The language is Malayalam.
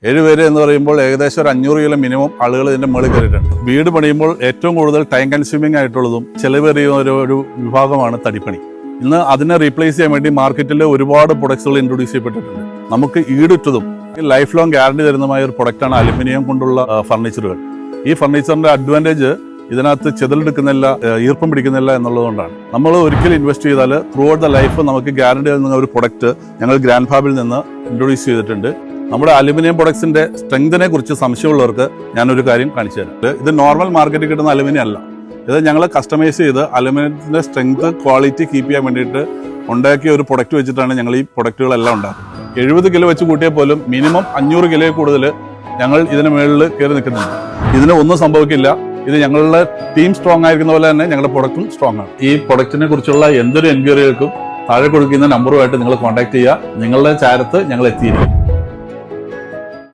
7 പേര് എന്ന് പറയുമ്പോൾ ഏകദേശം ഒരു 500 കിലോ മിനിമം ആളുകൾ ഇതിന്റെ മുകളിൽ കയറിയിട്ടുണ്ട്. വീട് പണിയുമ്പോൾ ഏറ്റവും കൂടുതൽ ടൈം കൺസ്യൂമിംഗ് ആയിട്ടുള്ളതും ചെലവേറിയ ഒരു വിഭാഗമാണ് തടിപ്പണി. ഇന്ന് അതിനെ റീപ്ലേസ് ചെയ്യാൻ വേണ്ടി മാർക്കറ്റിൽ ഒരുപാട് പ്രൊഡക്ട്സുകൾ ഇൻട്രൊഡ്യൂസ് ചെയ്യപ്പെട്ടിട്ടുണ്ട്. നമുക്ക് ഈടുറ്റതും ലൈഫ് ലോങ് ഗ്യാരണ്ടി തരുന്നതുമായ ഒരു പ്രൊഡക്റ്റാണ് അലുമിനിയം കൊണ്ടുള്ള ഫർണിച്ചറുകൾ. ഈ ഫർണിച്ചറിന്റെ അഡ്വാൻറ്റേജ് ഇതിനകത്ത് ചെതലെടുക്കുന്നില്ല, ഈർപ്പം പിടിക്കുന്നില്ല എന്നുള്ളതുകൊണ്ടാണ്. നമ്മൾ ഒരിക്കലും ഇൻവെസ്റ്റ് ചെയ്താൽ ത്രൂ ഔട്ട് ദ ലൈഫ് നമുക്ക് ഗ്യാരണ്ടി തരുന്ന ഒരു പ്രൊഡക്റ്റ് ഞങ്ങൾ ഗ്രാൻഡ് ഫാബിൽ നിന്ന് ഇൻട്രൊഡ്യൂസ് ചെയ്തിട്ടുണ്ട്. നമ്മുടെ അലുമിനിയം പ്രൊഡക്ട്സിന്റെ സ്ട്രെങ്തിനെ കുറിച്ച് സംശയമുള്ളവർക്ക് ഞാനൊരു കാര്യം കാണിച്ചു തരാം. ഇത് നോർമൽ മാർക്കറ്റിൽ കിട്ടുന്ന അലുമിനിയം അല്ല. ഇത് ഞങ്ങൾ കസ്റ്റമൈസ് ചെയ്ത് അലുമിനിയത്തിന്റെ സ്ട്രെങ്ത്, ക്വാളിറ്റി കീപ്പ് ചെയ്യാൻ വേണ്ടിയിട്ട് ഉണ്ടാക്കിയ ഒരു പ്രൊഡക്റ്റ് വെച്ചിട്ടാണ് ഞങ്ങൾ ഈ പ്രൊഡക്റ്റുകളെല്ലാം ഉണ്ടാക്കുന്നത്. 70 കിലോ വെച്ച് കൂട്ടിയാൽ പോലും മിനിമം 500 കിലോയിൽ കൂടുതൽ ഞങ്ങൾ ഇതിന് മുകളിൽ കയറി നിൽക്കുന്നുണ്ട്. ഇതിന് ഒന്നും സംഭവിക്കില്ല. ഇത് ഞങ്ങളുടെ ടീം സ്ട്രോങ് ആയിരിക്കുന്ന പോലെ തന്നെ ഞങ്ങളുടെ പ്രൊഡക്റ്റും സ്ട്രോങ് ആണ്. ഈ പ്രൊഡക്റ്റിനെ കുറിച്ചുള്ള എന്തൊരു എൻക്വയറികൾക്കും താഴെ കൊടുക്കുന്ന നമ്പറുമായിട്ട് നിങ്ങൾ കോൺടാക്ട് ചെയ്യുക. നിങ്ങളുടെ ചാരത്ത് ഞങ്ങൾ എത്തിയിരിക്കും.